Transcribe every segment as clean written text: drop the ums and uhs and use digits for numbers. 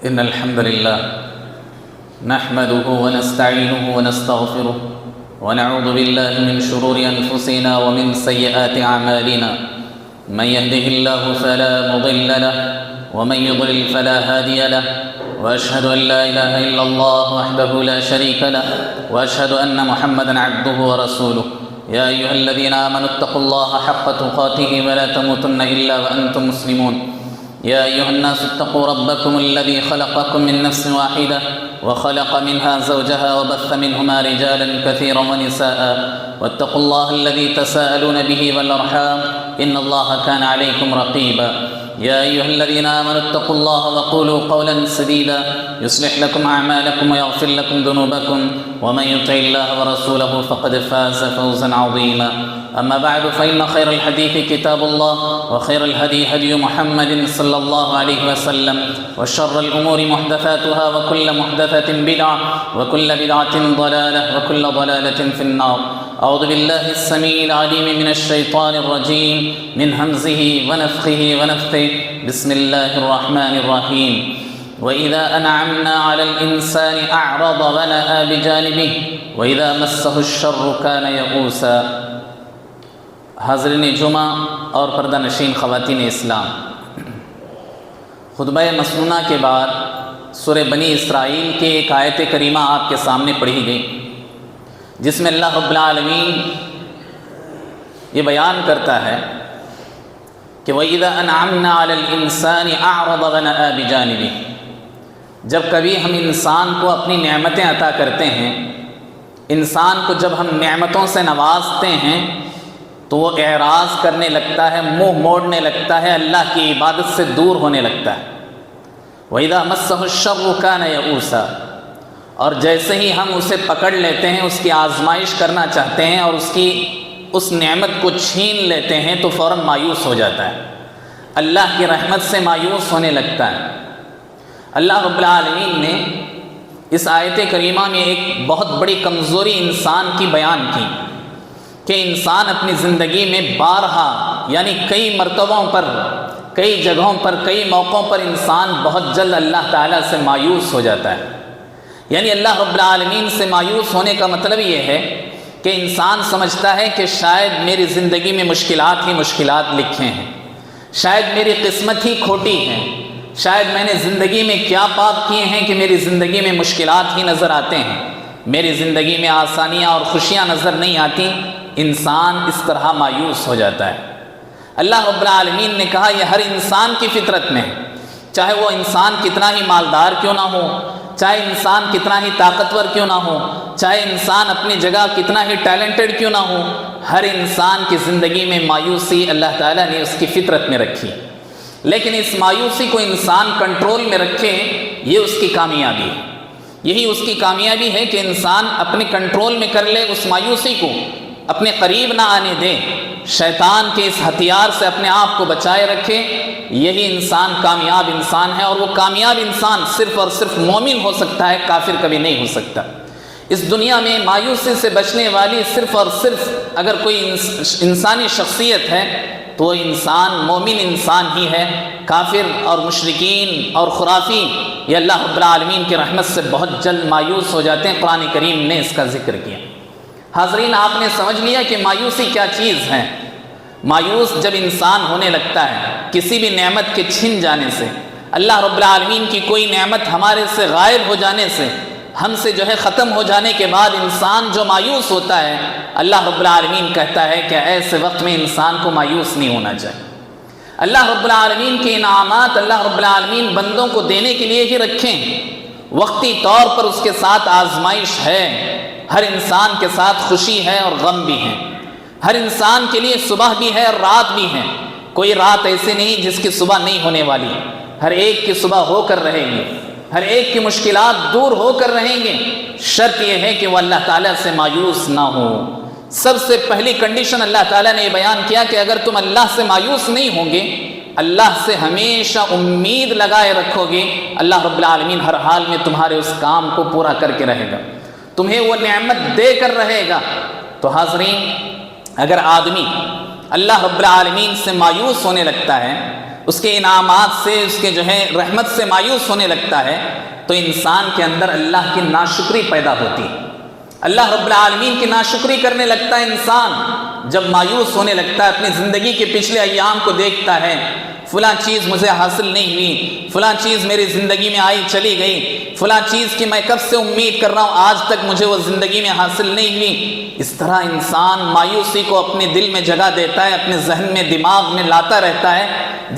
إن الحمد لله نحمده ونستعينه ونستغفره ونعوذ بالله من شرور أنفسنا ومن سيئات أعمالنا. من يهده الله فلا مضل له ومن يضلل فلا هادي له، وأشهد أن لا إله إلا الله وحده لا شريك له، وأشهد أن محمدًا عبده ورسوله. يا أيها الذين آمنوا اتقوا الله حق تقاته ولا تموتن إلا وأنتم مسلمون. يا أيها الناس اتقوا ربكم الذي خلقكم من نفس واحدة وخلق منها زوجها وبث منهما رجالا كثيرا ونساء، واتقوا الله الذي تساءلون به والأرحام إن الله كان عليكم رقيبا. يا أيها الذين آمنوا اتقوا الله وقولوا قولا سديدا يصلح لكم أعمالكم ويغفر لكم ذنوبكم، ومن يطع الله ورسوله فقد فاز فوزا عظيما. أما بعد، فإن خير الحديث كتاب الله، وخير الهدي هدي محمد صلى الله عليه وسلم، وشر الأمور محدثاتها، وكل محدثة بدعة، وكل بدعة ضلالة، وكل ضلالة في النار. أعوذ بالله السميع العليم من الشيطان الرجيم، من همزه ونفخه ونفثه. بسم الله الرحمن الرحيم. وإذا أنعمنا على الإنسان أعرض ونأى بجانبه وإذا مسه الشر كان يئوسا. حاضرین جمعہ اور پردہ نشین خواتین اسلام، خطبہ مسنونہ کے بعد سورہ بنی اسرائیل کے ایک آیت کریمہ آپ کے سامنے پڑھی گئی، جس میں اللہ رب العالمین یہ بیان کرتا ہے کہ وَإِذَا أَنْعَمْنَا عَلَى الْإِنسَانِ أَعْرَضَ وَنَأَى بِجَانِبِهِ. جب کبھی ہم انسان کو اپنی نعمتیں عطا کرتے ہیں، انسان کو جب ہم نعمتوں سے نوازتے ہیں تو وہ اعراض کرنے لگتا ہے، منہ موڑنے لگتا ہے، اللہ کی عبادت سے دور ہونے لگتا ہے. وَإِذَا مَسَّهُ الشَّرُّ كَانَ يَئُوسًا. اور جیسے ہی ہم اسے پکڑ لیتے ہیں، اس کی آزمائش کرنا چاہتے ہیں اور اس نعمت کو چھین لیتے ہیں تو فوراً مایوس ہو جاتا ہے، اللہ کی رحمت سے مایوس ہونے لگتا ہے. اللہ رب العالمین نے اس آیت کریمہ میں ایک بہت بڑی کمزوری انسان کی بیان کی کہ انسان اپنی زندگی میں بارہا، یعنی کئی مرتبوں پر، کئی جگہوں پر، کئی موقعوں پر انسان بہت جلد اللہ تعالیٰ سے مایوس ہو جاتا ہے. یعنی اللہ رب العالمین سے مایوس ہونے کا مطلب یہ ہے کہ انسان سمجھتا ہے کہ شاید میری زندگی میں مشکلات ہی مشکلات لکھے ہیں، شاید میری قسمت ہی کھوٹی ہے، شاید میں نے زندگی میں کیا پاپ کیے ہیں کہ میری زندگی میں مشکلات ہی نظر آتے ہیں، میری زندگی میں آسانیاں اور خوشیاں نظر نہیں آتی. انسان اس طرح مایوس ہو جاتا ہے. اللہ رب العالمین نے کہا یہ ہر انسان کی فطرت میں ہے، چاہے وہ انسان کتنا ہی مالدار کیوں نہ ہو، چاہے انسان کتنا ہی طاقتور کیوں نہ ہو، چاہے انسان اپنی جگہ کتنا ہی ٹیلنٹڈ کیوں نہ ہو، ہر انسان کی زندگی میں مایوسی اللہ تعالیٰ نے اس کی فطرت میں رکھی. لیکن اس مایوسی کو انسان کنٹرول میں رکھے، یہ اس کی کامیابی ہے. یہی اس کی کامیابی ہے کہ انسان اپنے کنٹرول میں کر لے، اس مایوسی کو اپنے قریب نہ آنے دے، شیطان کے اس ہتھیار سے اپنے آپ کو بچائے رکھے. یہی انسان کامیاب انسان ہے، اور وہ کامیاب انسان صرف اور صرف مومن ہو سکتا ہے، کافر کبھی نہیں ہو سکتا. اس دنیا میں مایوسی سے بچنے والی صرف اور صرف اگر کوئی انسانی شخصیت ہے تو وہ انسان مومن انسان ہی ہے. کافر اور مشرکین اور خرافی یہ اللہ رب العالمین کی رحمت سے بہت جلد مایوس ہو جاتے ہیں. قرآن کریم نے اس کا ذکر کیا. حاضرین، آپ نے سمجھ لیا کہ مایوسی کیا چیز ہے. مایوس جب انسان ہونے لگتا ہے کسی بھی نعمت کے چھن جانے سے، اللہ رب العالمین کی کوئی نعمت ہمارے سے غائب ہو جانے سے، ہم سے ختم ہو جانے کے بعد انسان جو مایوس ہوتا ہے، اللہ رب العالمین کہتا ہے کہ ایسے وقت میں انسان کو مایوس نہیں ہونا چاہیے. اللہ رب العالمین کے انعامات اللہ رب العالمین بندوں کو دینے کے لیے ہی رکھیں. وقتی طور پر اس کے ساتھ آزمائش ہے. ہر انسان کے ساتھ خوشی ہے اور غم بھی ہے. ہر انسان کے لیے صبح بھی ہے اور رات بھی ہے. کوئی رات ایسے نہیں جس کی صبح نہیں ہونے والی. ہر ایک کی صبح ہو کر رہے گی، ہر ایک کی مشکلات دور ہو کر رہیں گے. شرط یہ ہے کہ وہ اللہ تعالیٰ سے مایوس نہ ہو. سب سے پہلی کنڈیشن اللہ تعالیٰ نے یہ بیان کیا کہ اگر تم اللہ سے مایوس نہیں ہوں گے، اللہ سے ہمیشہ امید لگائے رکھو گے، اللہ رب العالمین ہر حال میں تمہارے اس کام کو پورا کر کے رہے گا، تمہیں وہ نعمت دے کر رہے گا. تو حاضرین، اگر آدمی اللہ رب العالمین سے مایوس ہونے لگتا ہے، اس کے انعامات سے، اس کے جو ہے رحمت سے مایوس ہونے لگتا ہے تو انسان کے اندر اللہ کی ناشکری پیدا ہوتی ہے۔ اللہ رب العالمین کی ناشکری کرنے لگتا ہے انسان جب مایوس ہونے لگتا ہے، اپنی زندگی کے پچھلے ایام کو دیکھتا ہے، فلاں چیز مجھے حاصل نہیں ہوئی، فلاں چیز میری زندگی میں آئی چلی گئی، فلاں چیز کی میں کب سے امید کر رہا ہوں، آج تک مجھے وہ زندگی میں حاصل نہیں ہوئی۔ اس طرح انسان مایوسی کو اپنے دل میں جگہ دیتا ہے، اپنے ذہن میں، دماغ میں لاتا رہتا ہے،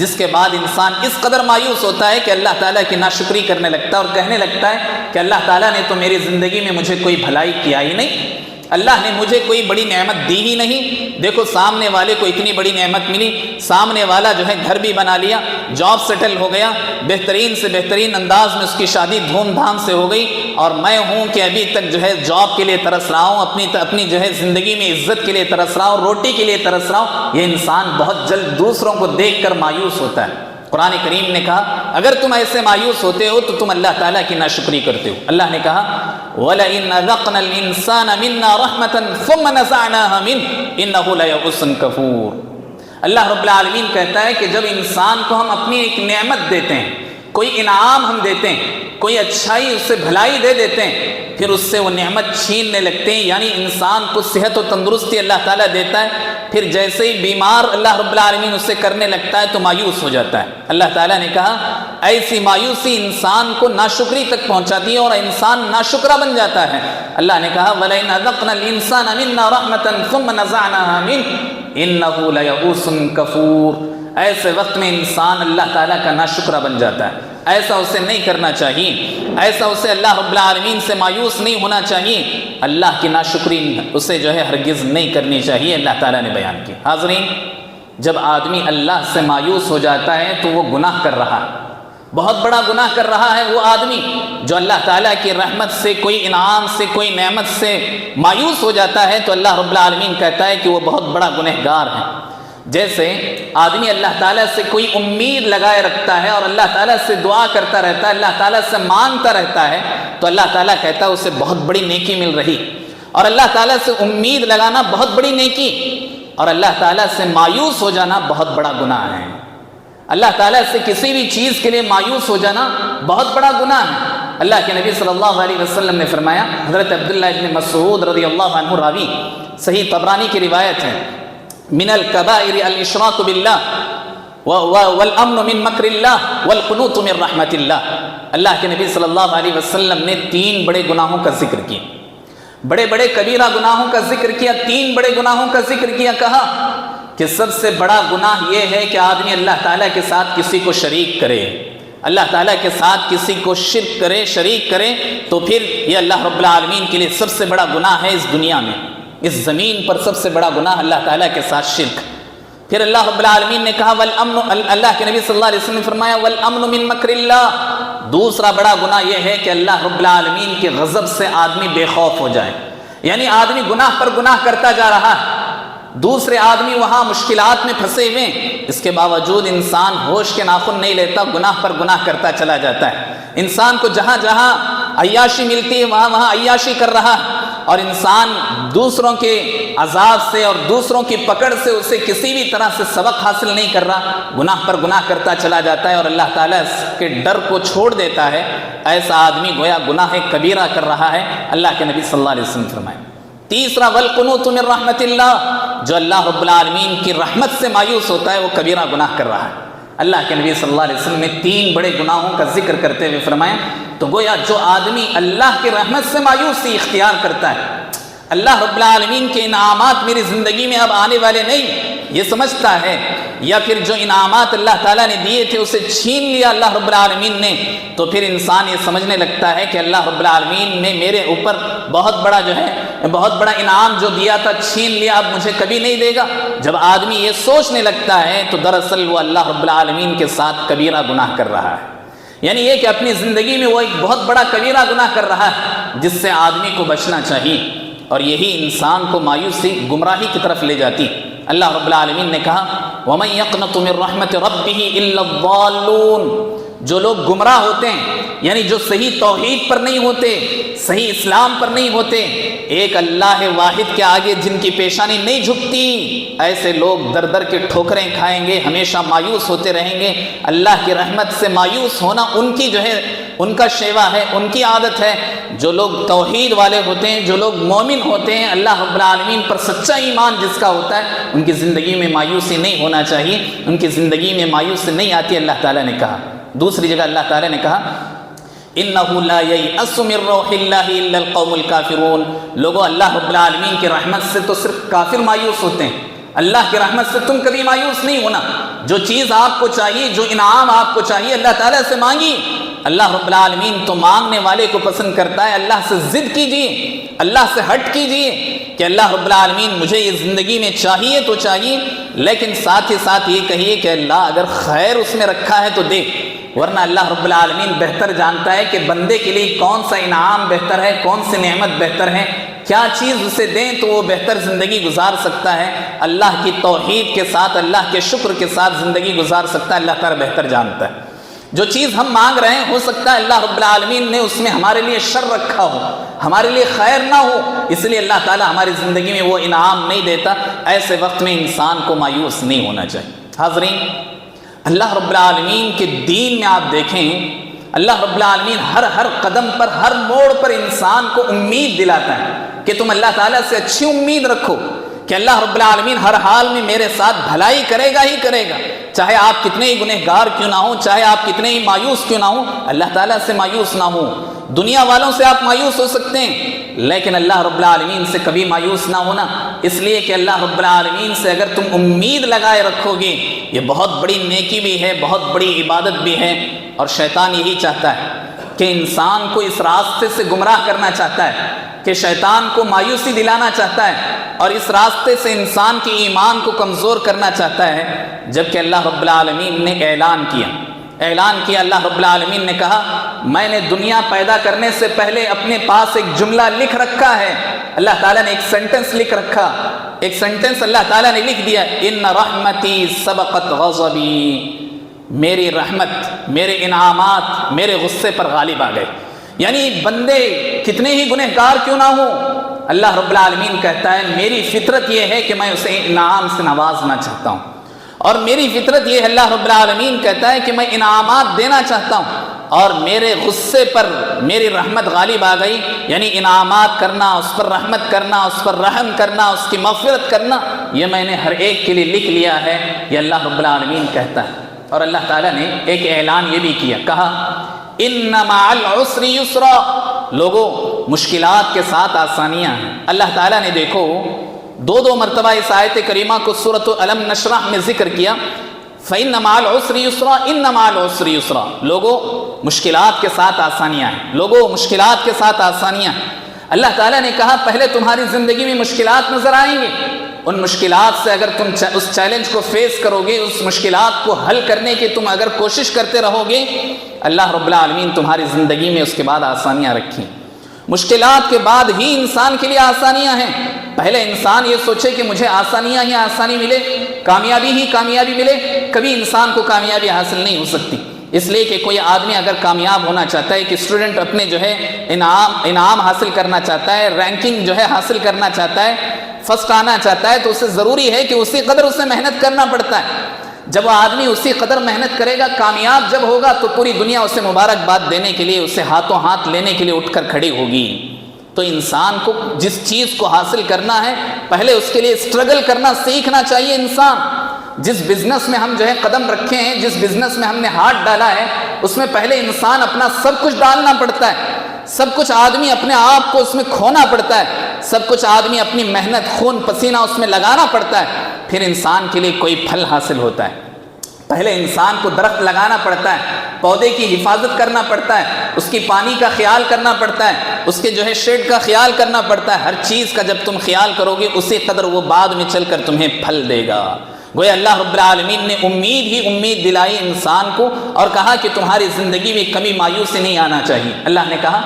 جس کے بعد انسان اس قدر مایوس ہوتا ہے کہ اللہ تعالیٰ کی ناشکری کرنے لگتا ہے اور کہنے لگتا ہے کہ اللہ تعالیٰ نے تو میری زندگی میں مجھے کوئی بھلائی کیا ہی نہیں، اللہ نے مجھے کوئی بڑی نعمت دی ہی نہیں۔ دیکھو سامنے والے کو اتنی بڑی نعمت ملی، سامنے والا جو ہے گھر بھی بنا لیا، جاب سیٹل ہو گیا، بہترین سے بہترین انداز میں اس کی شادی دھوم دھام سے ہو گئی، اور میں ہوں کہ ابھی تک جو ہے جاب کے لیے ترس رہا ہوں، اپنی جو ہے زندگی میں عزت کے لیے ترس رہا ہوں، روٹی کے لیے ترس رہا ہوں۔ یہ انسان بہت جلد دوسروں کو دیکھ کر مایوس ہوتا ہے۔ قرآن کریم نے کہا اگر تم ایسے مایوس ہوتے ہو تو تم اللہ تعالیٰ کی ناشکری کرتے ہو۔ اللہ نے کہا وَلَئِنْ أَذَقْنَا الْإِنسَانَ مِنَّا رَحْمَةً ثُمَّ نَزَعْنَاهَا مِنْهُ إِنَّهُ لَيَئُوسٌ كَفُورٌ۔ اللہ رب العالمین کہتا ہے کہ جب انسان کو ہم اپنی ایک نعمت دیتے ہیں، کوئی انعام ہم دیتے ہیں، کوئی اچھائی، اس سے بھلائی دے دیتے ہیں، پھر اس سے وہ نعمت چھیننے لگتے ہیں، یعنی انسان کو صحت و تندرستی اللہ تعالیٰ دیتا ہے، پھر جیسے ہی بیمار اللہ رب العالمین اس سے کرنے لگتا ہے تو مایوس ہو جاتا ہے۔ اللہ تعالیٰ نے کہا ایسی مایوسی انسان کو ناشکری تک پہنچاتی ہے اور انسان ناشکرہ بن جاتا ہے۔ اللہ نے کہا وَلَئِنْ أَذَقْنَا الْإِنسَانَ مِنَّا رَحْمَةً ثُمَّ نَزَعْنَاهَا مِنْهُ إِنَّهُ لَيَئُوسٌ كَفُورٌ۔ ایسے وقت میں انسان اللہ تعالیٰ کا ناشکرہ بن جاتا ہے۔ ایسا اسے نہیں کرنا چاہیے، ایسا اسے اللہ رب العالمین سے مایوس نہیں ہونا چاہیے، اللہ کی ناشکری اسے جو ہے ہرگز نہیں کرنی چاہیے، اللہ تعالیٰ نے بیان کی۔ حاضرین، جب آدمی اللہ سے مایوس ہو جاتا ہے تو وہ گناہ کر رہا ہے، بہت بڑا گناہ کر رہا ہے وہ آدمی جو اللہ تعالیٰ کی رحمت سے، کوئی انعام سے، کوئی نعمت سے مایوس ہو جاتا ہے تو اللہ رب العالمین کہتا ہے کہ وہ بہت بڑا گنہگار ہے۔ جیسے آدمی اللہ تعالیٰ سے کوئی امید لگائے رکھتا ہے اور اللہ تعالیٰ سے دعا کرتا رہتا ہے، اللہ تعالیٰ سے مانگتا رہتا ہے تو اللہ تعالیٰ کہتا ہے اسے بہت بڑی نیکی مل رہی، اور اللہ تعالیٰ سے امید لگانا بہت بڑی نیکی، اور اللہ تعالیٰ سے مایوس ہو جانا بہت بڑا گناہ ہے۔ اللہ تعالیٰ سے کسی بھی چیز کے لیے مایوس ہو جانا بہت بڑا گناہ ہے۔ اللہ کے نبی صلی اللہ علیہ وسلم نے فرمایا، حضرت عبداللہ ابن مسعود رضی اللہ عنہ راوی، صحیح طبرانی کی روایت ہے، من الکبائر الاشراک باللہ والامن من مکر اللہ والقنوط من رحمت اللہ۔ اللہ کے نبی صلی اللہ علیہ وسلم نے 3 بڑے گناہوں کا ذکر کیا، بڑے بڑے کبیرہ گناہوں کا ذکر کیا، 3 بڑے گناہوں کا ذکر کیا۔ کہا کہ سب سے بڑا گناہ یہ ہے کہ آدمی اللہ تعالیٰ کے ساتھ کسی کو شریک کرے، اللہ تعالیٰ کے ساتھ کسی کو شرک کرے، شریک کرے، تو پھر یہ اللہ رب العالمین کے لیے سب سے بڑا گناہ ہے اس دنیا میں، اس زمین پر سب سے بڑا گناہ اللہ تعالیٰ کے ساتھ شرک۔ پھر اللہ رب العالمین نے کہا والامن، اللہ کے نبی صلی اللہ علیہ وسلم نے فرمایا والامن من مکر اللہ۔ دوسرا بڑا گناہ یہ ہے کہ اللہ رب العالمین کے غضب سے آدمی بے خوف ہو جائے، یعنی آدمی گناہ پر گناہ کرتا جا رہا ہے، دوسرے آدمی وہاں مشکلات میں پھنسے ہوئے، اس کے باوجود انسان ہوش کے ناخن نہیں لیتا، گناہ پر گناہ کرتا چلا جاتا ہے۔ انسان کو جہاں جہاں عیاشی ملتی ہے وہاں وہاں عیاشی کر رہا ہے، اور انسان دوسروں کے عذاب سے اور دوسروں کی پکڑ سے اسے کسی بھی طرح سے سبق حاصل نہیں کر رہا، گناہ پر گناہ کرتا چلا جاتا ہے اور اللہ تعالیٰ کے ڈر کو چھوڑ دیتا ہے۔ ایسا آدمی گویا گناہ کبیرہ کر رہا ہے، اللہ کے نبی صلی اللہ علیہ وسلم فرمائے۔ تیسرا والقنوط من رحمت اللہ، جو اللہ رب العالمین کی رحمت سے مایوس ہوتا ہے وہ کبیرہ گناہ کر رہا ہے۔ اللہ کے نبی صلی اللہ علیہ وسلم نے 3 بڑے گناہوں کا ذکر کرتے ہوئے فرمایا، تو گویا جو آدمی اللہ کی رحمت سے مایوسی اختیار کرتا ہے، اللہ رب العالمین کے انعامات میری زندگی میں اب آنے والے نہیں یہ سمجھتا ہے، یا پھر جو انعامات اللہ تعالیٰ نے دیے تھے اسے چھین لیا اللہ رب العالمین نے، تو پھر انسان یہ سمجھنے لگتا ہے کہ اللہ رب العالمین نے میرے اوپر بہت بڑا انعام جو دیا تھا چھین لیا، اب مجھے کبھی نہیں دے گا۔ جب آدمی یہ سوچنے لگتا ہے تو دراصل وہ اللہ رب العالمین کے ساتھ کبیرہ گناہ کر رہا ہے، یعنی یہ کہ اپنی زندگی میں وہ ایک بہت بڑا کبیرہ گناہ کر رہا ہے جس سے آدمی کو بچنا چاہیے، اور یہی انسان کو مایوسی، گمراہی کی طرف لے جاتی۔ اللہ رب العالمین نے کہا وَمَن يَقْنَطُ مِن رَحْمَةِ رَبِّهِ إِلَّا الضَّالُّونَ، جو لوگ گمراہ ہوتے ہیں، یعنی جو صحیح توحید پر نہیں ہوتے، صحیح اسلام پر نہیں ہوتے، ایک اللہ واحد کے آگے جن کی پیشانی نہیں جھکتی، ایسے لوگ در در کے ٹھوکریں کھائیں گے، ہمیشہ مایوس ہوتے رہیں گے۔ اللہ کی رحمت سے مایوس ہونا ان کی جو ہے ان کا شیوا ہے، ان کی عادت ہے۔ جو لوگ توحید والے ہوتے ہیں، جو لوگ مومن ہوتے ہیں، اللہ رب العالمین پر سچا ایمان جس کا ہوتا ہے، ان کی زندگی میں مایوسی نہیں ہونا چاہیے، ان کی زندگی میں مایوسی نہیں آتی، اللہ تعالیٰ نے کہا۔ دوسری جگہ اللہ تعالیٰ نے کہا اِنَّهُ لَا يَيْأَسُ مِن رَّوْحِ اللَّهِ إِلَّا الْقَوْمُ الْكَافِرُونَ۔ لوگوں، اللہ رب العالمین کی رحمت سے تو صرف کافر مایوس ہوتے ہیں، اللہ کی رحمت سے تم کبھی مایوس نہیں ہونا۔ جو چیز آپ کو چاہیے، جو انعام آپ کو چاہیے، اللہ تعالیٰ سے مانگی۔ اللہ رب العالمین تو مانگنے والے کو پسند کرتا ہے۔ اللہ سے ضد کیجیے، اللہ سے ہٹ کیجیے کہ اللہ رب العالمین مجھے یہ زندگی میں چاہیے تو چاہیے، لیکن ساتھ ہی ساتھ یہ کہیے کہ اللہ اگر خیر اس میں رکھا ہے تو دے، ورنہ اللہ رب العالمین بہتر جانتا ہے کہ بندے کے لیے کون سا انعام بہتر ہے، کون سی نعمت بہتر ہے، کیا چیز اسے دیں تو وہ بہتر زندگی گزار سکتا ہے، اللہ کی توحید کے ساتھ، اللہ کے شکر کے ساتھ زندگی گزار سکتا ہے۔ اللہ تعالیٰ بہتر جانتا ہے۔ جو چیز ہم مانگ رہے ہیں، ہو سکتا ہے اللہ رب العالمین نے اس میں ہمارے لیے شر رکھا ہو، ہمارے لیے خیر نہ ہو، اس لیے اللہ تعالیٰ ہماری زندگی میں وہ انعام نہیں دیتا۔ ایسے وقت میں انسان کو مایوس نہیں ہونا چاہیے۔ حاضرین، اللہ رب العالمین کے دین میں آپ دیکھیں، اللہ رب العالمین ہر قدم پر، ہر موڑ پر انسان کو امید دلاتا ہے کہ تم اللہ تعالیٰ سے اچھی امید رکھو کہ اللہ رب العالمین ہر حال میں میرے ساتھ بھلائی کرے گا ہی کرے گا، چاہے آپ کتنے ہی گنہگار کیوں نہ ہوں، چاہے آپ کتنے ہی مایوس کیوں نہ ہوں، اللہ تعالیٰ سے مایوس نہ ہوں۔ دنیا والوں سے آپ مایوس ہو سکتے ہیں، لیکن اللہ رب العالمین سے کبھی مایوس نہ ہونا، اس لیے کہ اللہ رب العالمین سے اگر تم امید لگائے رکھو گے، یہ بہت بڑی نیکی بھی ہے، بہت بڑی عبادت بھی ہے۔ اور شیطان یہی چاہتا ہے کہ انسان کو اس راستے سے گمراہ کرنا چاہتا ہے، کہ شیطان کو مایوسی دلانا چاہتا ہے، اور اس راستے سے انسان کے ایمان کو کمزور کرنا چاہتا ہے۔ جبکہ اللہ رب العالمین نے اعلان کیا، اللہ رب العالمین نے کہا میں نے دنیا پیدا کرنے سے پہلے اپنے پاس ایک جملہ لکھ رکھا ہے۔ اللہ تعالیٰ نے ایک سنٹنس لکھ رکھا، ایک سنٹنس اللہ تعالیٰ نے لکھ دیا، ان رحمتی سبقت غضبی، میری رحمت، میرے انعامات میرے غصے پر غالب آ گئے۔ یعنی بندے کتنے ہی گنہگار کیوں نہ ہوں، اللہ رب العالمین کہتا ہے میری فطرت یہ ہے کہ میں اسے انعام سے نوازنا چاہتا ہوں، اور میری فطرت یہ ہے، اللہ رب العالمین کہتا ہے کہ میں انعامات دینا چاہتا ہوں، اور میرے غصے پر میری رحمت غالب آ گئی۔ یعنی انعامات کرنا، اس پر رحمت کرنا، اس پر رحم کرنا، اس کی مغفرت کرنا، یہ میں نے ہر ایک کے لیے لکھ لیا ہے، یہ اللہ رب العالمین کہتا ہے۔ اور اللہ تعالیٰ نے ایک اعلان یہ بھی کیا، کہا ان مع العسر یسرا، لوگوں مشکلات کے ساتھ آسانیاں ہیں۔ اللہ تعالیٰ نے دیکھو دو مرتبہ اس آیت کریمہ کو سورۃ الم نشرح میں ذکر کیا، فإن مع العسر یسرا، ان مع العسر یسرا، لوگوں مشکلات کے ساتھ آسانیاں ہیں، لوگوں مشکلات کے ساتھ آسانیاں ہیں۔ اللہ تعالیٰ نے کہا پہلے تمہاری زندگی میں مشکلات نظر آئیں گے، ان مشکلات سے اگر تم اس چیلنج کو فیس کرو گے، اس مشکلات کو حل کرنے کی تم اگر کوشش کرتے رہو گے، اللہ رب العالمین تمہاری زندگی میں اس کے بعد آسانیاں رکھیں۔ مشکلات کے بعد ہی انسان کے لیے آسانیاں ہیں۔ پہلے انسان یہ سوچے کہ مجھے آسانیاں ہی آسانی ملے، کامیابی ہی کامیابی ملے، کبھی انسان کو کامیابی حاصل نہیں ہو سکتی۔ اس لیے کہ کوئی آدمی اگر کامیاب ہونا چاہتا ہے، کہ اسٹوڈنٹ اپنے جو ہے انعام حاصل کرنا چاہتا ہے، رینکنگ جو ہے حاصل کرنا چاہتا ہے، فرسٹ آنا چاہتا ہے، تو اسے ضروری ہے کہ اسی قدر اسے محنت کرنا پڑتا ہے۔ جب وہ آدمی اسی قدر محنت کرے گا، کامیاب جب ہوگا، تو پوری دنیا اسے مبارکباد دینے کے لیے، اسے ہاتھوں ہاتھ لینے کے لیے اٹھ کر کھڑی ہوگی۔ تو انسان کو جس چیز کو حاصل کرنا ہے، پہلے اس کے لیے اسٹرگل کرنا سیکھنا چاہیے۔ انسان جس بزنس میں ہم جو ہے قدم رکھے ہیں، جس بزنس میں ہم نے ہاتھ ڈالا ہے، اس میں پہلے انسان اپنا سب کچھ ڈالنا پڑتا ہے، سب کچھ آدمی اپنے آپ کو اس میں کھونا پڑتا ہے، سب کچھ آدمی اپنی محنت، خون پسینہ اس میں لگانا پڑتا ہے، پھر انسان کے لیے کوئی پھل حاصل ہوتا ہے۔ پہلے انسان کو درخت لگانا پڑتا ہے، پودے کی حفاظت کرنا پڑتا ہے، اس کی پانی کا خیال کرنا پڑتا ہے، اس کے جو ہے شیڈ کا خیال کرنا پڑتا ہے۔ ہر چیز کا جب تم خیال کرو گے، اسی قدر وہ بعد میں چل کر تمہیں پھل دے گا۔ گویا اللہ رب العالمین نے امید دلائی انسان کو، اور کہا کہ تمہاری زندگی میں کبھی مایوسی نہیں آنا چاہیے۔ اللہ نے کہا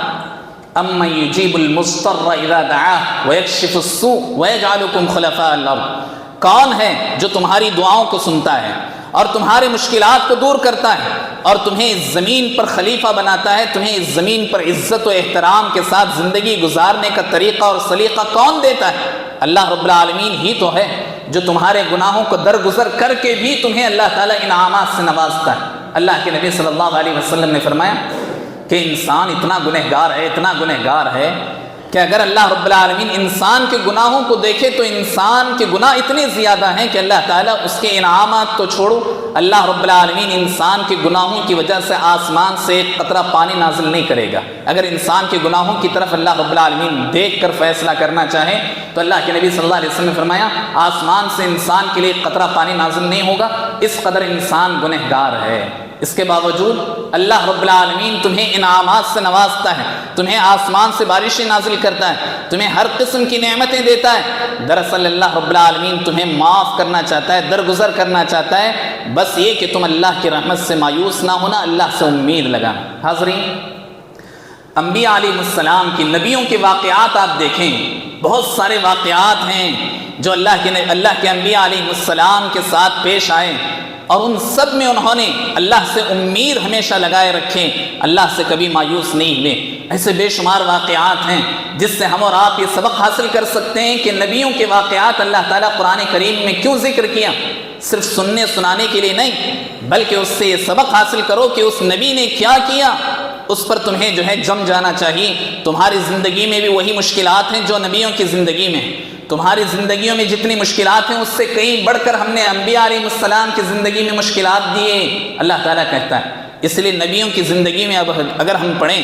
امن یجیب المضطر اذا دعاہ ویکشف السوء ویجعلکم خلفاء الارض، کون ہے جو تمہاری دعاؤں کو سنتا ہے اور تمہارے مشکلات کو دور کرتا ہے اور تمہیں اس زمین پر خلیفہ بناتا ہے. تمہیں اس زمین پر عزت و احترام کے ساتھ زندگی گزارنے کا طریقہ اور سلیقہ کون دیتا ہے؟ اللہ رب العالمین ہی تو ہے جو تمہارے گناہوں کو درگزر کر کے بھی تمہیں اللہ تعالیٰ انعامات سے نوازتا ہے. اللہ کے نبی صلی اللہ علیہ وسلم نے فرمایا کہ انسان اتنا گنہگار ہے کہ اگر اللہ رب العالمین انسان کے گناہوں کو دیکھے تو انسان کے گناہ اتنے زیادہ ہیں کہ اللہ تعالیٰ اس کے انعامات تو چھوڑو، اللہ رب العالمین انسان کے گناہوں کی وجہ سے آسمان سے ایک قطرہ پانی نازل نہیں کرے گا. اگر انسان کے گناہوں کی طرف اللہ رب العالمین دیکھ کر فیصلہ کرنا چاہے تو اللہ کے نبی صلی اللہ علیہ وسلم نے فرمایا آسمان سے انسان کے لیے ایک قطرہ پانی نازل نہیں ہوگا، اس قدر انسان گنہگار ہے. اس کے باوجود اللہ رب العالمین تمہیں انعامات سے نوازتا ہے، تمہیں آسمان سے بارشیں نازل کرتا ہے، تمہیں ہر قسم کی نعمتیں دیتا ہے. دراصل اللہ رب العالمین تمہیں معاف کرنا چاہتا ہے، درگزر کرنا چاہتا ہے، بس یہ کہ تم اللہ کی رحمت سے مایوس نہ ہونا، اللہ سے امید لگانا. حاضرین، انبیاء علیہ السلام کی، نبیوں کے واقعات آپ دیکھیں، بہت سارے واقعات ہیں جو اللہ کے انبیاء علیہ السلام کے ساتھ پیش آئے اور ان سب میں انہوں نے اللہ سے امید ہمیشہ لگائے رکھے، اللہ سے کبھی مایوس نہیں ہوئے. ایسے بے شمار واقعات ہیں جس سے ہم اور آپ یہ سبق حاصل کر سکتے ہیں کہ نبیوں کے واقعات اللہ تعالیٰ قرآن کریم میں کیوں ذکر کیا. صرف سننے سنانے کے لیے نہیں، بلکہ اس سے یہ سبق حاصل کرو کہ اس نبی نے کیا کیا، اس پر تمہیں جم جانا چاہیے. تمہاری زندگی میں بھی وہی مشکلات ہیں جو نبیوں کی زندگی میں. تمہاری زندگیوں میں جتنی مشکلات ہیں اس سے کہیں بڑھ کر ہم نے انبیاء علیہ السلام کی زندگی میں مشکلات دیے، اللہ تعالیٰ کہتا ہے. اس لیے نبیوں کی زندگی میں اب اگر ہم پڑھیں،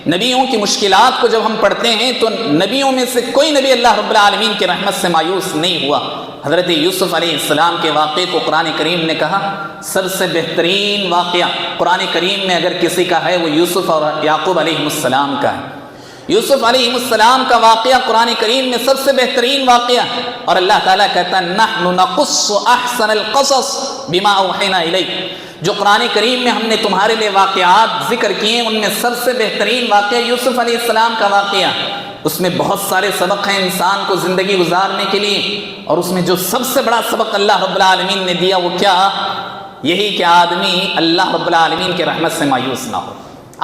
نبیوں کی مشکلات کو جب ہم پڑھتے ہیں تو نبیوں میں سے کوئی نبی اللہ رب العالمین کی رحمت سے مایوس نہیں ہوا. حضرت یوسف علیہ السلام کے واقعے کو قرآن کریم نے کہا سب سے بہترین واقعہ قرآن کریم میں اگر کسی کا ہے وہ یوسف اور یعقوب علیہ السلام کا ہے. یوسف علیہ السلام کا واقعہ قرآن کریم میں سب سے بہترین واقعہ، اور اللہ تعالیٰ کہتا ہے نحن نقص احسن القصص بما اوحینا الیک. جو قرآن کریم میں ہم نے تمہارے لیے واقعات ذکر کیے ان میں سب سے بہترین واقعہ یوسف علیہ السلام کا واقعہ. اس میں بہت سارے سبق ہیں انسان کو زندگی گزارنے کے لیے، اور اس میں جو سب سے بڑا سبق اللہ رب العالمین نے دیا وہ کیا؟ یہی کہ آدمی اللہ رب العالمین کی رحمت سے مایوس نہ ہو.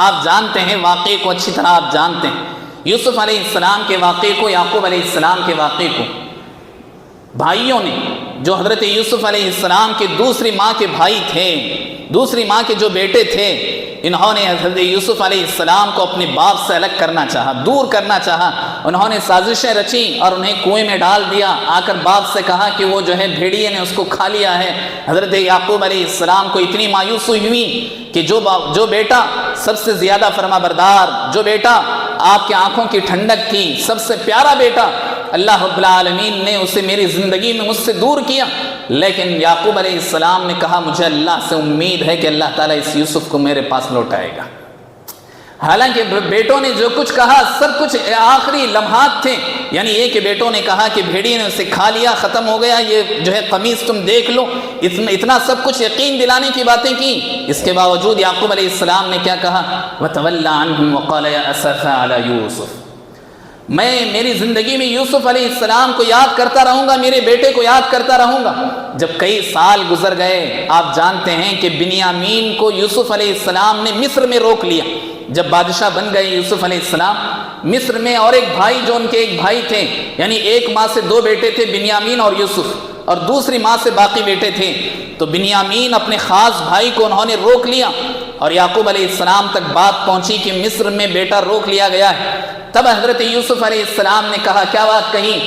آپ جانتے ہیں واقعے کو اچھی طرح، آپ جانتے ہیں یوسف علیہ السلام کے واقعے کو، یعقوب علیہ السلام کے واقعے کو. بھائیوں نے جو حضرت یوسف علیہ السلام کے دوسری ماں کے بھائی تھے، دوسری ماں کے جو بیٹے تھے، انہوں نے حضرت یوسف علیہ السلام کو اپنے باپ سے الگ کرنا چاہا، دور کرنا چاہا. انہوں نے سازشیں رچی اور انہیں کنویں میں ڈال دیا. آ کر باپ سے کہا کہ وہ بھیڑیے نے اس کو کھا لیا ہے. حضرت یعقوب علیہ السلام کو اتنی مایوسی ہوئی کہ جو بیٹا سب سے زیادہ فرما بردار، جو بیٹا آپ کے آنکھوں کی ٹھنڈک تھی، سب سے پیارا بیٹا، اللہ رب العالمین نے اسے میری زندگی میں مجھ سے دور کیا. لیکن یعقوب علیہ السلام نے کہا مجھے اللہ سے امید ہے کہ اللہ تعالیٰ اس یوسف کو میرے پاس لوٹائے گا. حالانکہ بیٹوں نے جو کچھ کہا سب کچھ آخری لمحات تھے. یعنی یہ کہ بیٹوں نے کہا کہ بھیڑی نے اسے کھا لیا، ختم ہو گیا، یہ قمیص تم دیکھ لو، اتنا سب کچھ یقین دلانے کی باتیں کی. اس کے باوجود یعقوب علیہ السلام نے کیا کہا؟ وَتَوَلَّى عَنْهُمْ وَقَالَ يَا أَسَفَا عَلَى يُوسُف. میں میری زندگی میں یوسف علیہ السلام کو یاد کرتا رہوں گا، میرے بیٹے کو یاد کرتا رہوں گا. جب کئی سال گزر گئے، آپ جانتے ہیں کہ بنیامین کو یوسف علیہ السلام نے مصر میں روک لیا. جب بادشاہ بن گئے یوسف علیہ السلام مصر میں، اور ایک بھائی جو ان کے ایک بھائی تھے، یعنی ایک ماں سے دو بیٹے تھے بنیامین اور یوسف، اور دوسری ماں سے باقی بیٹے تھے. تو بنیامین اپنے خاص بھائی کو انہوں نے روک لیا اور یعقوب علیہ السلام تک بات پہنچی کہ مصر میں بیٹا روک لیا گیا ہے. تب حضرت یوسف علیہ السلام نے کہا، کیا بات کہی؟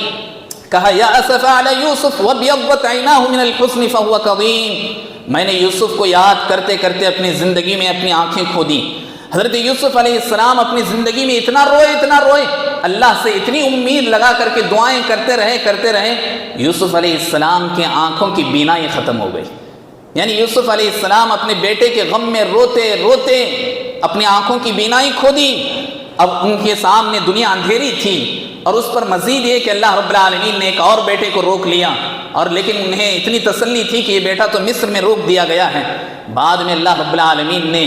کہا یا اسف علی یوسف وابیضت عیناہ من الحزن فهو کظیم. میں نے یوسف کو یاد کرتے کرتے اپنی زندگی میں اپنی آنکھیں کھو دی. حضرت یوسف علیہ السلام اپنی زندگی میں اتنا روئے، اللہ سے اتنی امید لگا کر کے دعائیں کرتے رہے. یوسف علیہ السلام کی آنکھوں کی بینائی ختم ہو گئی. یعنی یوسف علیہ السلام اپنے بیٹے کے غم میں روتے اپنی آنکھوں کی بینائی کھو دی. اب ان کے سامنے دنیا اندھیری تھی، اور اس پر مزید یہ کہ اللہ رب العالمین نے ایک اور بیٹے کو روک لیا، اور لیکن انہیں اتنی تسلی تھی کہ یہ بیٹا تو مصر میں روک دیا گیا ہے. بعد میں اللہ رب العالمین نے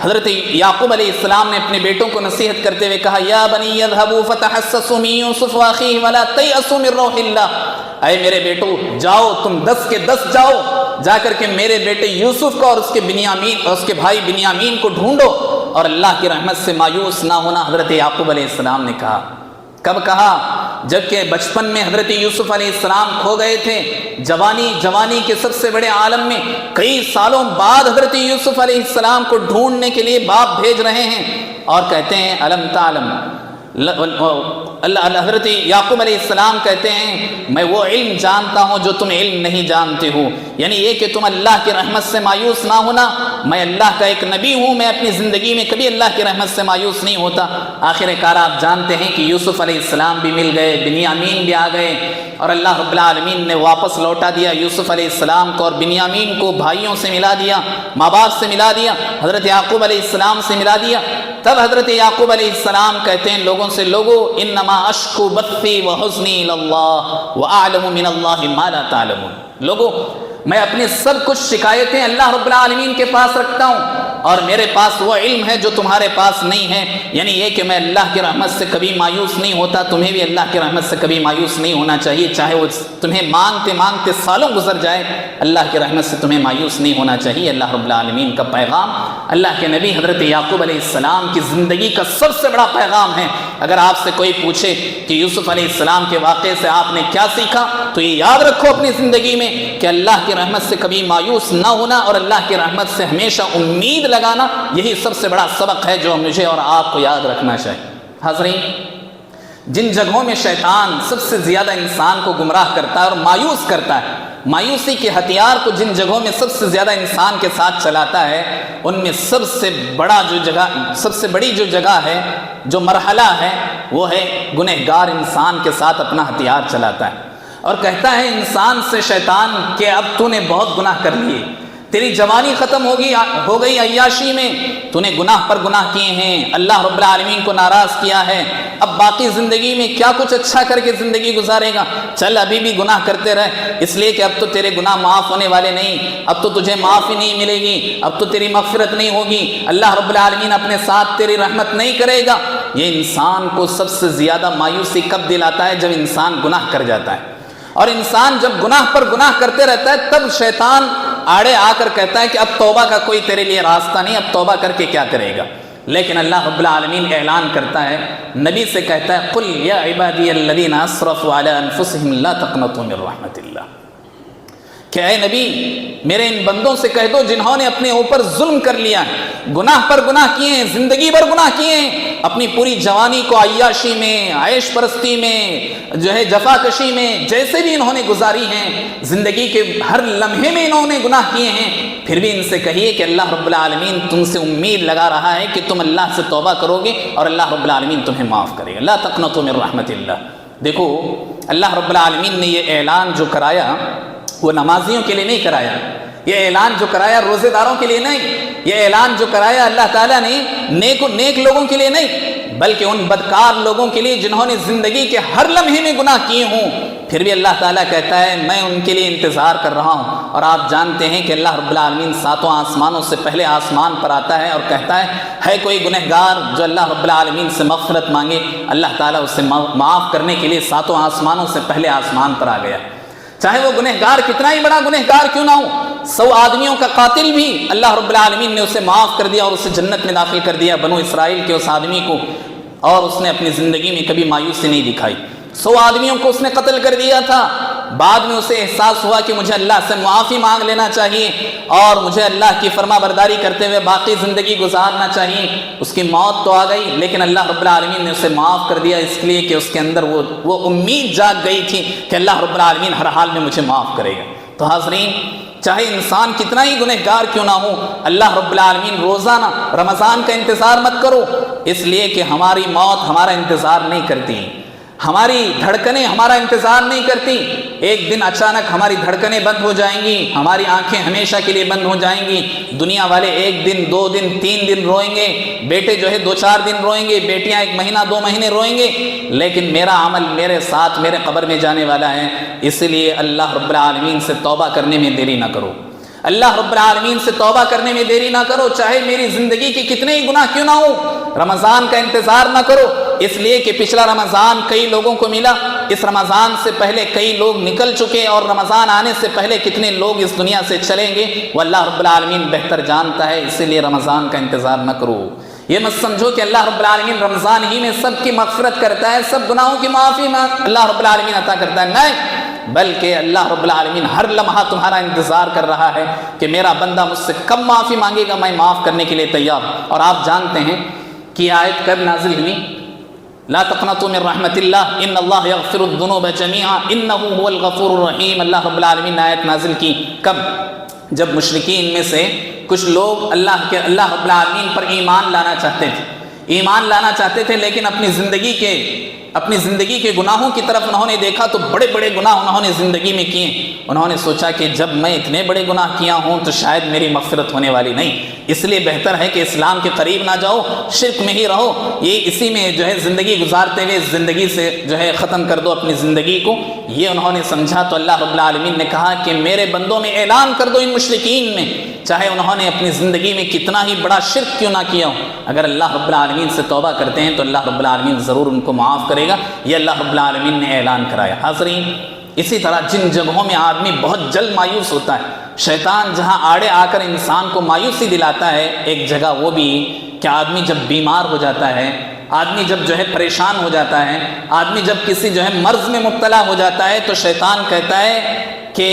حضرت یعقوب علیہ السلام نے اپنے بیٹوں کو نصیحت کرتے ہوئے کہا یا بنی اذهبوا فتحسسوا من یوسف واخیہ ولا تیأسوا من روح اللہ. اے میرے بیٹو جاؤ تم 10 کے 10 جاؤ، جا کر کے میرے بیٹے یوسف کو اور اس کے بھائی بنیامین کو ڈھونڈو اور اللہ کی رحمت سے مایوس نہ ہونا۔ حضرت یعقوب علیہ السلام نے کہا۔ کب کہا؟ جبکہ بچپن میں حضرت یوسف علیہ السلام کھو گئے تھے، جوانی کے سب سے بڑے عالم میں کئی سالوں بعد حضرت یوسف علیہ السلام کو ڈھونڈنے کے لیے باپ بھیج رہے ہیں اور کہتے ہیں علم تعلم، حضرت یعقوب علیہ السلام کہتے ہیں میں وہ علم جانتا ہوں جو تم علم نہیں جانتے ہو، یعنی یہ کہ تم اللہ کی رحمت سے مایوس نہ ہونا، میں اللہ کا ایک نبی ہوں، میں اپنی زندگی میں کبھی اللہ کی رحمت سے مایوس نہیں ہوتا۔ آخر کار آپ جانتے ہیں کہ یوسف علیہ السلام بھی مل گئے، بنیامین بھی آ گئے اور اللہ رب العالمین نے واپس لوٹا دیا یوسف علیہ السلام کو اور بنیامین کو بھائیوں سے ملا دیا، ماں باپ سے ملا دیا، حضرت یعقوب علیہ السلام سے ملا دیا۔ تب حضرت یعقوب علیہ السلام کہتے ہیں لوگوں سے، لوگو انما اشکو بثی وحزنی اللہ واعلم من اللہ ما لا تعلمون، لوگو میں اپنی سب کچھ شکایتیں اللہ رب العالمین کے پاس رکھتا ہوں اور میرے پاس وہ علم ہے جو تمہارے پاس نہیں ہے، یعنی یہ کہ میں اللہ کی رحمت سے کبھی مایوس نہیں ہوتا، تمہیں بھی اللہ کی رحمت سے کبھی مایوس نہیں ہونا چاہیے، چاہے وہ تمہیں مانگتے مانگتے سالوں گزر جائے، اللہ کی رحمت سے تمہیں مایوس نہیں ہونا چاہیے۔ اللہ رب العالمین کا پیغام اللہ کے نبی حضرت یعقوب علیہ السلام کی زندگی کا سب سے بڑا پیغام ہے۔ اگر آپ سے کوئی پوچھے کہ یوسف علیہ السلام کے واقعے سے آپ نے کیا سیکھا، تو یہ یاد رکھو اپنی زندگی میں کہ اللہ کی رحمت سے کبھی مایوس نہ ہونا اور اللہ کی رحمت سے ہمیشہ امید لگانا، یہی سب سے بڑا سبق ہے جو مجھے اور آپ کو یاد رکھنا چاہیے۔ حاضرین، جن جگہوں میں شیطان سب سے زیادہ انسان کو گمراہ کرتا ہے اور مایوس کرتا ہے، مایوسی کے ہتھیار کو جن جگہوں میں سب سے زیادہ انسان کے ساتھ چلاتا ہے، ان میں سب سے بڑی جو جگہ ہے، جو مرحلہ ہے، وہ ہے گنہگار انسان کے ساتھ اپنا ہتھیار چلاتا ہے اور کہتا ہے انسان سے شیطان کہ اب تو نے بہت گناہ کر لیے، تیری جوانی ختم ہو گئی عیاشی میں، تو نے گناہ پر گناہ کیے ہیں، اللہ رب العالمین کو ناراض کیا ہے، اب باقی زندگی میں کیا کچھ اچھا کر کے زندگی گزارے گا، چل ابھی بھی گناہ کرتے رہ، اس لیے کہ اب تو تیرے گناہ معاف ہونے والے نہیں، اب تو تجھے معافی نہیں ملے گی، اب تو تیری مغفرت نہیں ہوگی، اللہ رب العالمین اپنے ساتھ تیری رحمت نہیں کرے گا۔ یہ انسان کو سب سے زیادہ مایوسی کب دلاتا ہے؟ جب انسان گناہ کر جاتا ہے، اور انسان جب گناہ پر گناہ کرتے رہتا ہے تب شیطان آڑے آ کر کہتا ہے کہ اب توبہ کا کوئی تیرے لیے راستہ نہیں، اب توبہ کر کے کیا کرے گا؟ لیکن اللہ رب العالمین اعلان کرتا ہے، نبی سے کہتا ہے قل یا عبادی الذین اسرفوا علی انفسہم لا تقنطوا من رحمت اللہ، کہ اے نبی میرے ان بندوں سے کہہ دو جنہوں نے اپنے اوپر ظلم کر لیا ہے، گناہ پر گناہ کیے ہیں، زندگی بھر گناہ کیے ہیں، اپنی پوری جوانی کو عیاشی میں، عیش پرستی میں، جفا کشی میں، جیسے بھی انہوں نے گزاری ہیں، زندگی کے ہر لمحے میں انہوں نے گناہ کیے ہیں، پھر بھی ان سے کہیے کہ اللہ رب العالمین تم سے امید لگا رہا ہے کہ تم اللہ سے توبہ کرو گے اور اللہ رب العالمین تمہیں معاف کرے گا۔ لا تقنطوا من رحمت اللہ۔ دیکھو اللہ رب العالمین نے یہ اعلان جو کرایا وہ نمازیوں کے لیے نہیں کرایا، یہ اعلان جو کرایا روزے داروں کے لیے نہیں، یہ اعلان جو کرایا اللہ تعالیٰ نے نیک لوگوں کے لیے نہیں، بلکہ ان بدکار لوگوں کے لیے جنہوں نے زندگی کے ہر لمحے میں گناہ کیے ہوں، پھر بھی اللہ تعالیٰ کہتا ہے میں ان کے لیے انتظار کر رہا ہوں۔ اور آپ جانتے ہیں کہ اللہ رب العالمین ساتوں آسمانوں سے پہلے آسمان پر آتا ہے اور کہتا ہے کوئی گنہگار جو اللہ رب العالمین سے مغفرت مانگے، اللہ تعالیٰ اسے معاف کرنے کے لیے ساتوں آسمانوں سے پہلے آسمان پر آ گیا، چاہے وہ گنہگار کتنا ہی بڑا گنہگار کیوں نہ ہو۔ 100 آدمیوں کا قاتل بھی اللہ رب العالمین نے اسے معاف کر دیا اور اسے جنت میں داخل کر دیا، بنو اسرائیل کے اس آدمی کو، اور اس نے اپنی زندگی میں کبھی مایوسی نہیں دکھائی۔ 100 آدمیوں کو اس نے قتل کر دیا تھا، بعد میں اسے احساس ہوا کہ مجھے اللہ سے معافی مانگ لینا چاہیے اور مجھے اللہ کی فرما برداری کرتے ہوئے باقی زندگی گزارنا چاہیے۔ اس کی موت تو آ گئی لیکن اللہ رب العالمین نے اسے معاف کر دیا، اس لیے کہ اس کے اندر وہ امید جاگ گئی تھی کہ اللہ رب العالمین ہر حال میں مجھے معاف کرے گا۔ تو حاضرین، چاہے انسان کتنا ہی گنہگار کیوں نہ ہو، اللہ رب العالمین روزانہ رمضان کا انتظار مت کرو، اس لیے کہ ہماری موت ہمارا انتظار نہیں کرتی، ہماری دھڑکنیں ہمارا انتظار نہیں کرتی، ایک دن اچانک ہماری دھڑکنیں بند ہو جائیں گی، ہماری آنکھیں ہمیشہ کے لیے بند ہو جائیں گی، دنیا والے 1 دن 2 دن 3 دن روئیں گے، بیٹے 2-4 دن روئیں گے، بیٹیاں 1 مہینہ 2 مہینے روئیں گے، لیکن میرا عمل میرے ساتھ میرے قبر میں جانے والا ہے، اس لیے اللہ رب العالمین سے توبہ کرنے میں دیری نہ کرو، اللہ رب العالمین سے توبہ کرنے میں دیری نہ کرو، چاہے میری زندگی کے کتنے ہی گناہ کیوں نہ ہو، رمضان کا انتظار نہ کرو، اس لیے کہ پچھلا رمضان کئی لوگوں کو ملا، اس رمضان سے پہلے کئی لوگ نکل چکے، اور رمضان آنے سے پہلے کتنے لوگ اس دنیا سے چلیں گے وہ اللہ رب العالمین بہتر جانتا ہے۔ اسی لیے رمضان کا انتظار نہ کرو۔ یہ مت سمجھو کہ اللہ رب العالمین رمضان ہی میں سب کی مغفرت کرتا ہے، سب گناہوں کی معافی اللہ رب العالمین عطا کرتا ہے، نہیں، بلکہ اللہ رب العالمین ہر لمحہ تمہارا انتظار کر رہا ہے کہ میرا بندہ مجھ سے کب معافی مانگے گا، میں معاف کرنے کے لیے تیار ہوں۔ اور آپ جانتے ہیں کہ یہ آیت کب نازل ہوئی؟ لا تقنطوا من رحمت اللہ ان اللہ یغفر الذنوب جمیعا انہ هو الغفور الرحیم۔ اللہ رب العالمین نے آیت نازل کی کب؟ جب مشرکین میں سے کچھ لوگ اللہ رب العالمین پر ایمان لانا چاہتے تھے، لیکن اپنی زندگی کے گناہوں کی طرف انہوں نے دیکھا تو بڑے بڑے گناہ انہوں نے زندگی میں کیے۔ انہوں نے سوچا کہ جب میں اتنے بڑے گناہ کیا ہوں تو شاید میری مغفرت ہونے والی نہیں، اس لیے بہتر ہے کہ اسلام کے قریب نہ جاؤ، شرک میں ہی رہو، یہ اسی میں زندگی گزارتے ہوئے زندگی سے ختم کر دو اپنی زندگی کو۔ یہ انہوں نے سمجھا تو اللہ رب العالمین نے کہا کہ میرے بندوں میں اعلان کر دو، ان مشرکین میں، چاہے انہوں نے اپنی زندگی میں کتنا ہی بڑا شرک کیوں نہ کیا ہو، اگر اللہ رب العالمین سے توبہ کرتے ہیں تو اللہ رب العالمین ضرور ان کو معاف کرے گا۔ یہ اللہ رب العالمین نے اعلان کرایا۔ حاضرین، اسی طرح جن جگہوں میں آدمی بہت جلد مایوس ہوتا ہے، شیطان جہاں آڑے آ کر انسان کو مایوسی دلاتا ہے، ایک جگہ وہ بھی کہ آدمی جب بیمار ہو جاتا ہے، آدمی جب پریشان ہو جاتا ہے، آدمی جب کسی مرض میں مبتلا ہو جاتا ہے تو شیطان کہتا ہے کہ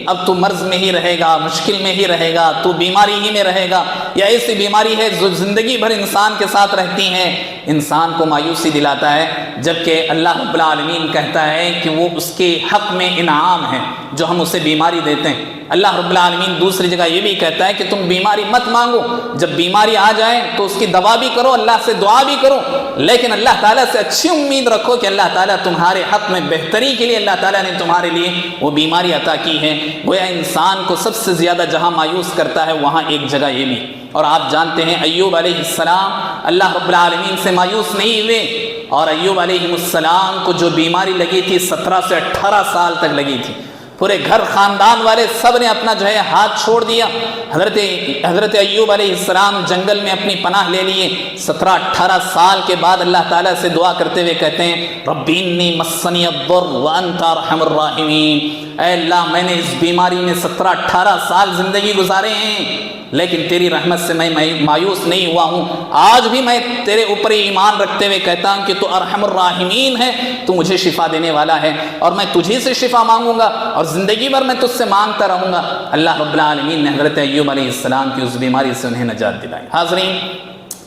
اب تو مرض میں ہی رہے گا، مشکل میں ہی رہے گا، تو بیماری ہی میں رہے گا، یا ایسی بیماری ہے جو زندگی بھر انسان کے ساتھ رہتی ہے، انسان کو مایوسی دلاتا ہے، جبکہ اللہ رب العالمین کہتا ہے کہ وہ اس کے حق میں انعام ہے جو ہم اسے بیماری دیتے ہیں۔ اللہ رب العالمین دوسری جگہ یہ بھی کہتا ہے کہ تم بیماری مت مانگو، جب بیماری آ جائے تو اس کی دوا بھی کرو، اللہ سے دعا بھی کرو، لیکن اللہ تعالیٰ سے اچھی امید رکھو کہ اللہ تعالیٰ تمہارے حق میں بہتری کے لیے اللہ تعالیٰ نے تمہارے لیے وہ بیماری عطا کی ہے۔ گویا انسان کو سب سے زیادہ جہاں مایوس کرتا ہے وہاں ایک جگہ یہ بھی۔ اور آپ جانتے ہیں ایوب علیہ السلام اللہ رب العالمین سے مایوس نہیں ہوئے، اور ایوب علیہ السلام کو جو بیماری لگی تھی 17 سے 18 سال تک لگی تھی، پورے گھر خاندان والے سب نے اپنا ہاتھ چھوڑ دیا۔ حضرت ایوب علیہ السلام جنگل میں اپنی پناہ لے لیے، 17-18 سال کے بعد اللہ تعالیٰ سے دعا کرتے ہوئے کہتے ہیں رب انی مسنی الضر وانت ارحم الراحمین، اے اللہ میں نے اس بیماری میں 17-18 سال زندگی گزارے ہیں، لیکن تیری رحمت سے میں مایوس نہیں ہوا ہوں، آج بھی میں تیرے اوپر ایمان رکھتے ہوئے کہتا ہوں کہ تو ارحم الراحمین ہے، تو مجھے شفا دینے والا ہے، اور میں تجھی سے شفا مانگوں گا اور زندگی بھر میں تجھ سے مانگتا رہوں گا۔ اللہ رب العالمین نے حضرت ایوب علیہ السلام کی اس بیماری سے انہیں نجات دلائی۔ حاضرین،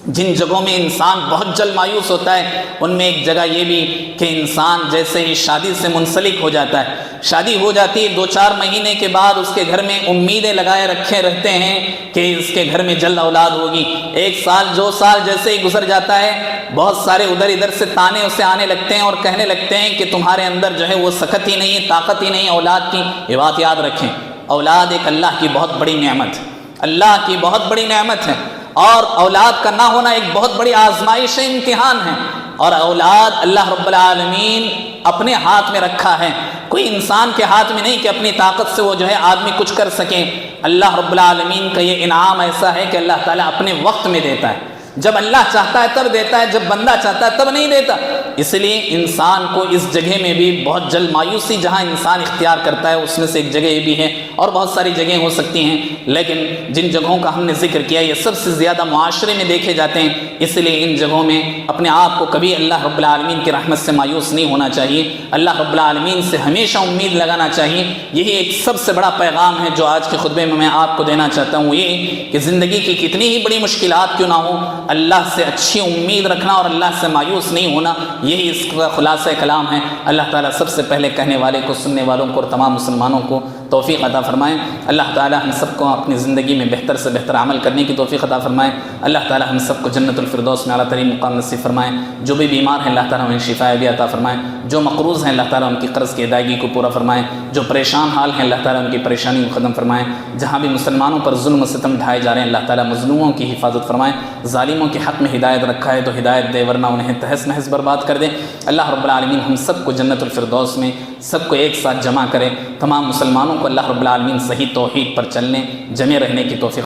جن جگہوں میں انسان بہت جلد مایوس ہوتا ہے ان میں ایک جگہ یہ بھی کہ انسان جیسے ہی شادی سے منسلک ہو جاتا ہے، شادی ہو جاتی ہے 2-4 مہینے کے بعد اس کے گھر میں امیدیں لگائے رکھے رہتے ہیں کہ اس کے گھر میں جلد اولاد ہوگی۔ 1 سال 2 سال جیسے ہی گزر جاتا ہے، بہت سارے ادھر سے تانے اسے آنے لگتے ہیں اور کہنے لگتے ہیں کہ تمہارے اندر وہ سخت ہی نہیں ہے، طاقت ہی نہیں اولاد کی۔ یہ بات یاد رکھیں، اولاد ایک اللہ کی بہت بڑی نعمت ہے، اللہ کی بہت بڑی نعمت ہے، اور اولاد کا نہ ہونا ایک بہت بڑی آزمائش ہے، امتحان ہے، اور اولاد اللہ رب العالمین اپنے ہاتھ میں رکھا ہے، کوئی انسان کے ہاتھ میں نہیں کہ اپنی طاقت سے وہ آدمی کچھ کر سکیں۔ اللہ رب العالمین کا یہ انعام ایسا ہے کہ اللہ تعالیٰ اپنے وقت میں دیتا ہے، جب اللہ چاہتا ہے تب دیتا ہے، جب بندہ چاہتا ہے تب نہیں دیتا۔ اس لیے انسان کو اس جگہ میں بھی بہت جلد مایوسی جہاں انسان اختیار کرتا ہے اس میں سے ایک جگہ یہ بھی ہے، اور بہت ساری جگہیں ہو سکتی ہیں، لیکن جن جگہوں کا ہم نے ذکر کیا یہ سب سے زیادہ معاشرے میں دیکھے جاتے ہیں، اس لیے ان جگہوں میں اپنے آپ کو کبھی اللہ رب العالمین کی رحمت سے مایوس نہیں ہونا چاہیے، اللہ رب العالمین سے ہمیشہ امید لگانا چاہیے۔ یہی ایک سب سے بڑا پیغام ہے جو آج کے خطبے میں آپ کو دینا چاہتا ہوں، یہ کہ زندگی کی کتنی ہی بڑی مشکلات کیوں نہ ہوں، اللہ سے اچھی امید رکھنا اور اللہ سے مایوس نہیں ہونا، یہی اس کا خلاصہ کلام ہے۔ اللہ تعالیٰ سب سے پہلے کہنے والے کو، سننے والوں کو اور تمام مسلمانوں کو توفیق عطا فرمائیں۔ اللہ تعالیٰ ہم سب کو اپنی زندگی میں بہتر سے بہتر عمل کرنے کی توفیق عطا فرمائیں۔ اللہ تعالیٰ ہم سب کو جنت الفردوس میں اعلیٰ ترین مقام نصیب فرمائیں۔ جو بھی بیمار ہیں اللہ تعالیٰ انہیں شفا بھی عطا فرمائیں، جو مقروض ہیں اللہ تعالیٰ ان کی قرض کی ادائیگی کو پورا فرمائیں، جو پریشان حال ہیں اللہ تعالیٰ ان کی پریشانی کو ختم فرمائیں۔ جہاں بھی مسلمانوں پر ظلم و ستم ڈھائے جا رہے ہیں اللہ تعالیٰ مظلوموں کی حفاظت فرمائیں، ظالموں کے حق میں ہدایت رکھا ہے تو ہدایت دے، ورنہ انہیں تہس نہس برباد کر دے۔ اللہ رب العالمین ہم سب کو جنت الفردوس میں سب کو ایک ساتھ جمع کرے، تمام مسلمانوں کو اللہ رب العالمین صحیح توحید پر چلنے، جمع رہنے کی توفیق